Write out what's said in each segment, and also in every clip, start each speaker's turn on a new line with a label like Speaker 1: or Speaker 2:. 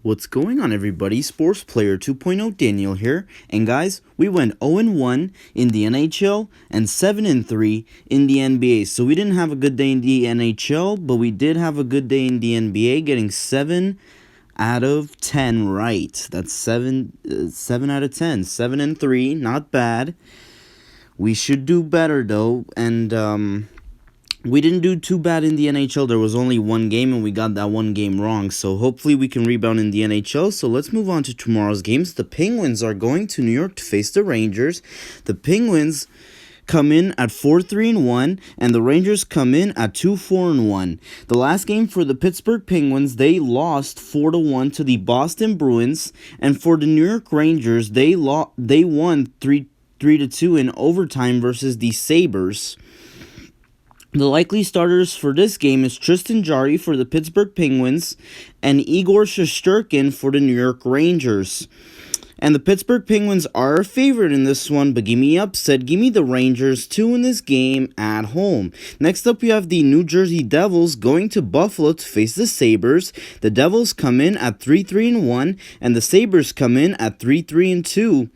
Speaker 1: What's going on, everybody? Sports Player 2.0 Daniel here. And guys, we went 0-1 in the NHL and 7-3 in the NBA. So we didn't have a good day in the NHL, but we did have a good day in the NBA, getting 7 out of 10 right. That's 7 out of 10. 7-3, not bad. We should do better though, and we didn't do too bad in the NHL. There was only one game, and we got that one game wrong. So hopefully we can rebound in the NHL. So let's move on to tomorrow's games. The Penguins are going to New York to face the Rangers. The Penguins come in at 4-3-1, and the Rangers come in at 2-4-1. The last game for the Pittsburgh Penguins, they lost 4-1 to the Boston Bruins, and for the New York Rangers, they won 3-2 in overtime versus the Sabres. The likely starters for this game is Tristan Jarry for the Pittsburgh Penguins and Igor Shesterkin for the New York Rangers. And the Pittsburgh Penguins are a favorite in this one, but give me upset. Give me the Rangers 2 in this game at home. Next up, we have the New Jersey Devils going to Buffalo to face the Sabres. The Devils come in at 3-3-1, and the Sabres come in at 3-3-2.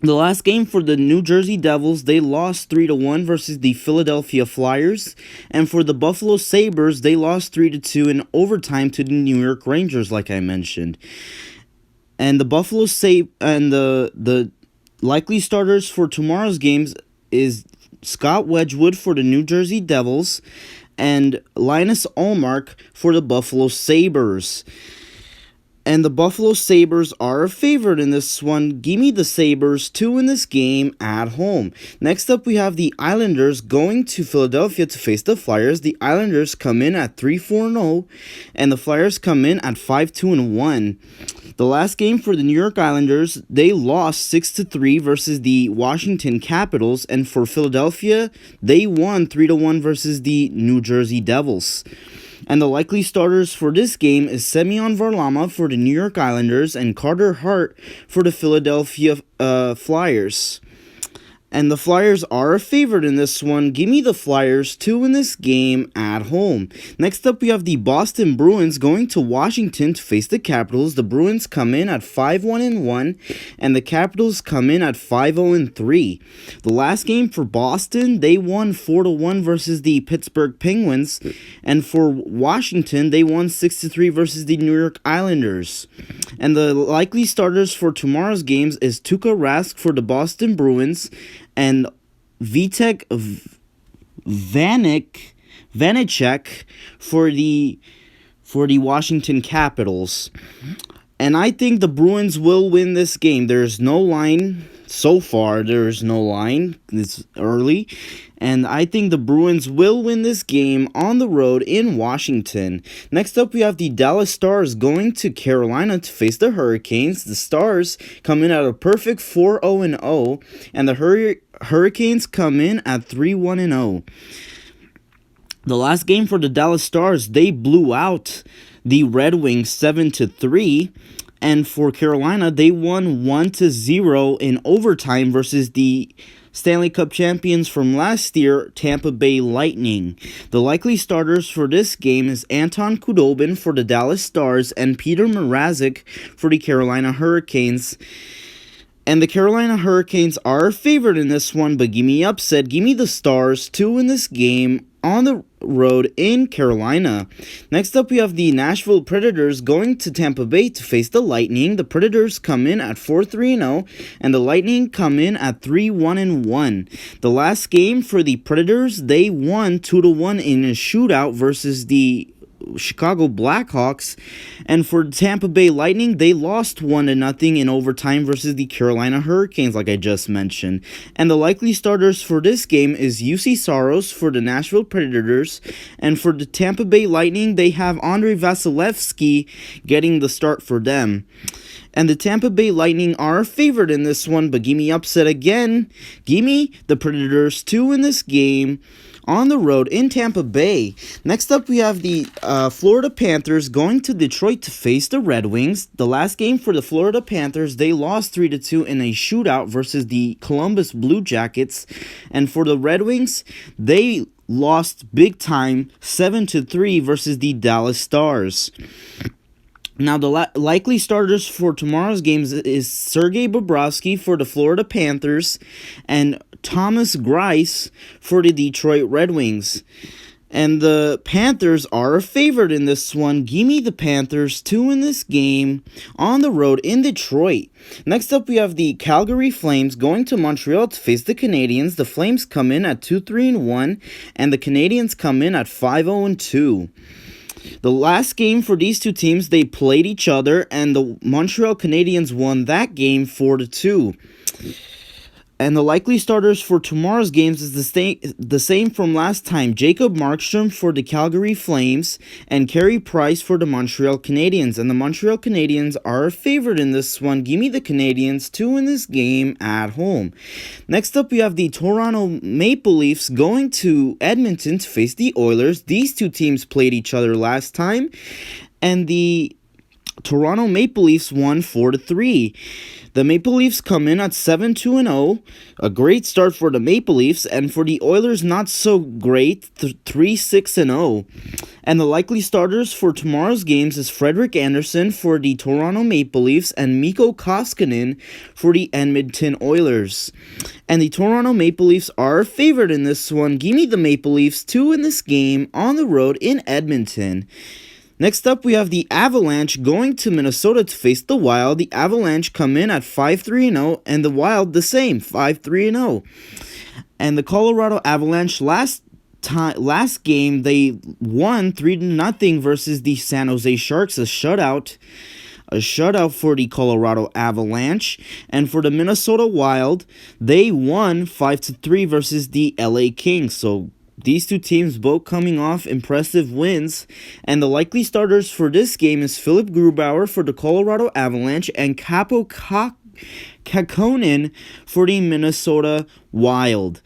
Speaker 1: The last game for the New Jersey Devils, they lost 3-1 versus the Philadelphia Flyers. And for the Buffalo Sabres, they lost 3-2 in overtime to the New York Rangers, like I mentioned. And the the likely starters for tomorrow's games is Scott Wedgwood for the New Jersey Devils and Linus Ullmark for the Buffalo Sabres. And the Buffalo Sabres are a favorite in this one. Give me the Sabres 2 in this game at home. Next up, we have the Islanders going to Philadelphia to face the Flyers. The Islanders come in at 3-4-0, and the Flyers come in at 5-2-1. The last game for the New York Islanders, they lost 6-3 versus the Washington Capitals, and for Philadelphia, they won 3-1 versus the New Jersey Devils. And the likely starters for this game is Semyon Varlamov for the New York Islanders and Carter Hart for the Philadelphia Flyers. And the Flyers are a favorite in this one. Give me the Flyers 2 in this game at home. Next up, we have the Boston Bruins going to Washington to face the Capitals. The Bruins come in at 5-1-1, and the Capitals come in at 5-0-3. The last game for Boston, they won 4-1 versus the Pittsburgh Penguins, and for Washington, they won 6-3 versus the New York Islanders. And the likely starters for tomorrow's games is Tuukka Rask for the Boston Bruins and Vitek Vanecek for the Washington Capitals. And I think the Bruins will win this game. There's no line so far. There's no line. It's early. And I think the Bruins will win this game on the road in Washington. Next up, we have the Dallas Stars going to Carolina to face the Hurricanes. The Stars come in at a perfect 4-0-0, and the Hurricanes come in at 3-1-0. The last game for the Dallas Stars, they blew out the Red Wings 7-3. And for Carolina, they won 1-0 in overtime versus the Stanley Cup champions from last year, Tampa Bay Lightning. The likely starters for this game is Anton Khudobin for the Dallas Stars and Peter Mrazek for the Carolina Hurricanes. And the Carolina Hurricanes are a favorite in this one, but give me upset. Give me the Stars 2 in this game on the road in Carolina. Next up, we have the Nashville Predators going to Tampa Bay to face the Lightning. The Predators come in at 4-3-0, and the Lightning come in at 3-1-1. The last game for the Predators, they won 2-1 in a shootout versus the Chicago Blackhawks, and for Tampa Bay Lightning, they lost 1-0 in overtime versus the Carolina Hurricanes, like I just mentioned. And the likely starters for this game is UC Saros for the Nashville Predators, and for the Tampa Bay Lightning, they have Andrei Vasilevsky getting the start for them. And the Tampa Bay Lightning are a favorite in this one, but give me upset again. Give me the Predators 2 in this game on the road in Tampa Bay. Next up, we have the Florida Panthers going to Detroit to face the Red Wings. The last game for the Florida Panthers, they lost 3-2 in a shootout versus the Columbus Blue Jackets. And for the Red Wings, they lost big time 7-3 versus the Dallas Stars. Now, the likely starters for tomorrow's games is Sergei Bobrovsky for the Florida Panthers and Thomas Greiss for the Detroit Red Wings. And the Panthers are a favorite in this one. Give me the Panthers, 2 in this game, on the road in Detroit. Next up, we have the Calgary Flames going to Montreal to face the Canadiens. The Flames come in at 2-3-1, and the Canadiens come in at 5-0-2. The last game for these two teams, they played each other, and the Montreal Canadiens won that game 4-2. And the likely starters for tomorrow's games is the same from last time. Jacob Markstrom for the Calgary Flames and Carey Price for the Montreal Canadiens. And the Montreal Canadiens are a favorite in this one. Give me the Canadiens, 2 in this game at home. Next up, we have the Toronto Maple Leafs going to Edmonton to face the Oilers. These two teams played each other last time, and the Toronto Maple Leafs won 4-3. The Maple Leafs come in at 7-2-0, a great start for the Maple Leafs, and for the Oilers, not so great, 3-6-0. And the likely starters for tomorrow's games is Frederik Andersen for the Toronto Maple Leafs and Mikko Koskinen for the Edmonton Oilers. And the Toronto Maple Leafs are a favorite in this one. Give me the Maple Leafs, 2 in this game on the road in Edmonton. Next up, we have the Avalanche going to Minnesota to face the Wild. The Avalanche come in at 5-3-0, and the Wild the same, 5-3-0. And the Colorado Avalanche last game they won 3-0 versus the San Jose Sharks, a shutout for the Colorado Avalanche. And for the Minnesota Wild, they won 5-3 versus the LA Kings. So these two teams both coming off impressive wins, and the likely starters for this game is Philip Grubauer for the Colorado Avalanche and Kaapo Kähkönen for the Minnesota Wild.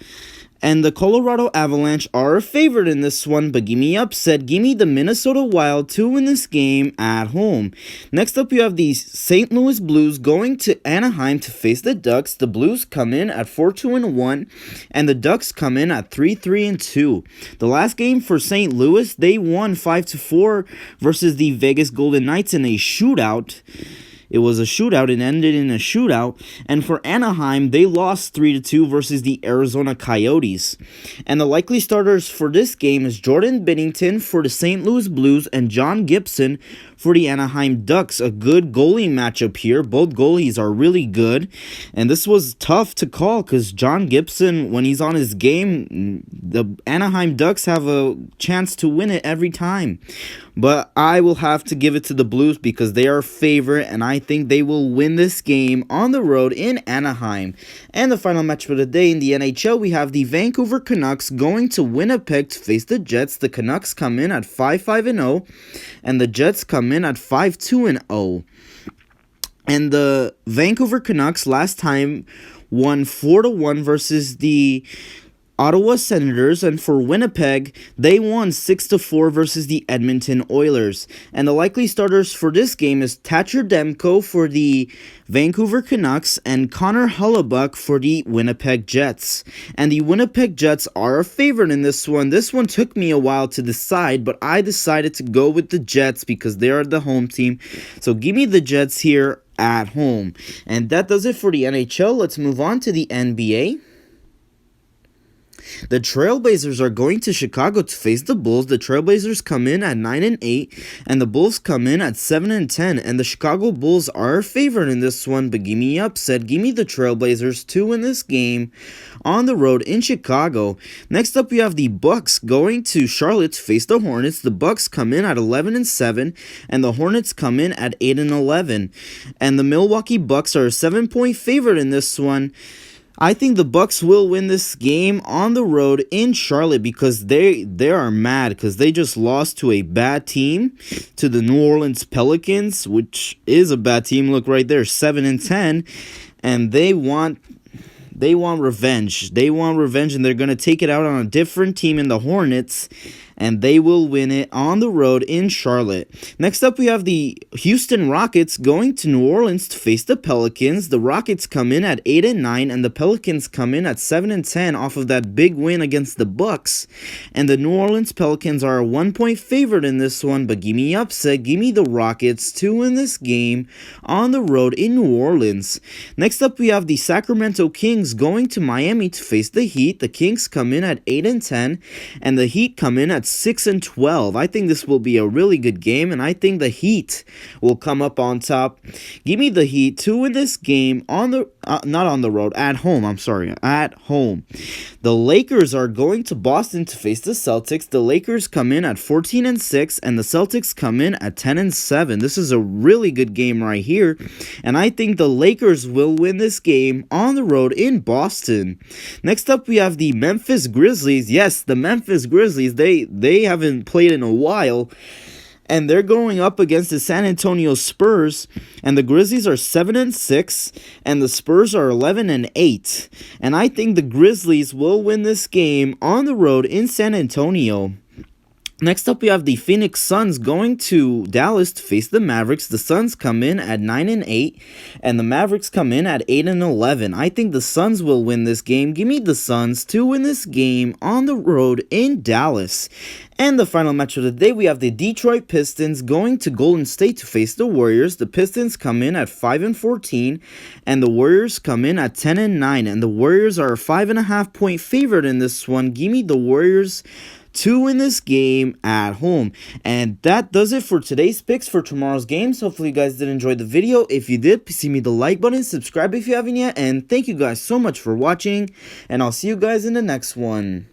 Speaker 1: And the Colorado Avalanche are a favorite in this one, but give me upset. Give me the Minnesota Wild, 2 in this game at home. Next up, you have the St. Louis Blues going to Anaheim to face the Ducks. The Blues come in at 4-2-1, and the Ducks come in at 3-3-2. The last game for St. Louis, they won 5-4 versus the Vegas Golden Knights in a shootout. It was a shootout. It ended in a shootout. And for Anaheim, they lost 3-2 versus the Arizona Coyotes. And the likely starters for this game is Jordan Binnington for the St. Louis Blues and John Gibson for the Anaheim Ducks. A good goalie matchup here. Both goalies are really good. And this was tough to call because John Gibson, when he's on his game, the Anaheim Ducks have a chance to win it every time. But I will have to give it to the Blues because they are favorite, and I think they will win this game on the road in Anaheim. And the final match for the day in the NHL, we have the Vancouver Canucks going to Winnipeg to face the Jets. The Canucks come in at 5-5-0, and the Jets come in at 5-2-0. And the Vancouver Canucks last time won 4-1 versus the Ottawa Senators, and for Winnipeg, they won 6-4 versus the Edmonton Oilers. And the likely starters for this game is Thatcher Demko for the Vancouver Canucks and Connor Hellebuyck for the Winnipeg Jets. And the Winnipeg Jets are a favorite in this one. This one took me a while to decide, but I decided to go with the Jets because they are the home team. So give me the Jets here at home. And that does it for the NHL. Let's move on to the NBA. The Trailblazers are going to Chicago to face the Bulls. The Trailblazers come in at 9-8, and the Bulls come in at 7-10. And the Chicago Bulls are a favorite in this one, but give me upset. Give me the Trailblazers, 2 in this game on the road in Chicago. Next up, we have the Bucks going to Charlotte to face the Hornets. The Bucks come in at 11-7, and the Hornets come in at 8-11. And the Milwaukee Bucks are a 7-point favorite in this one. I think the Bucks will win this game on the road in Charlotte because they are mad because they just lost to a bad team, to the New Orleans Pelicans, which is a bad team. Look right there, 7-10, and they want revenge. They want revenge, and they're going to take it out on a different team in the Hornets. and they will win it on the road in Charlotte. Next up, we have the Houston Rockets going to New Orleans to face the Pelicans. The Rockets come in at 8-9, and the Pelicans come in at 7-10 off of that big win against the Bucks. And the New Orleans Pelicans are a 1-point favorite in this one, but give me upset. Give me the Rockets to win this game on the road in New Orleans. Next up, we have the Sacramento Kings going to Miami to face the Heat. The Kings come in at 8-10, and the Heat come in at 6-12. I think this will be a really good game, and I think the Heat will come up on top. Give me the Heat to win this game on the not on the road, at home. I'm sorry, at home. The Lakers are going to Boston to face the Celtics. The Lakers come in at 14-6, and the Celtics come in at 10-7. This is a really good game right here, and I think the Lakers will win this game on the road in Boston. Next up, we have the Memphis Grizzlies. Yes, the Memphis Grizzlies. They haven't played in a while, and they're going up against the San Antonio Spurs, and the Grizzlies are 7-6, and the Spurs are 11-8, and I think the Grizzlies will win this game on the road in San Antonio. Next up, we have the Phoenix Suns going to Dallas to face the Mavericks. The Suns come in at 9-8, and the Mavericks come in at 8-11. I think the Suns will win this game. Give me the Suns to win this game on the road in Dallas. And the final match of the day, we have the Detroit Pistons going to Golden State to face the Warriors. The Pistons come in at 5-14, and the Warriors come in at 10-9. And the Warriors are a 5.5-point favorite in this one. Give me the Warriors to win this game at home. And that does it for today's picks for tomorrow's games. Hopefully you guys did enjoy the video. If you did, please give me the like button, subscribe if you haven't yet, and thank you guys so much for watching, and I'll see you guys in the next one.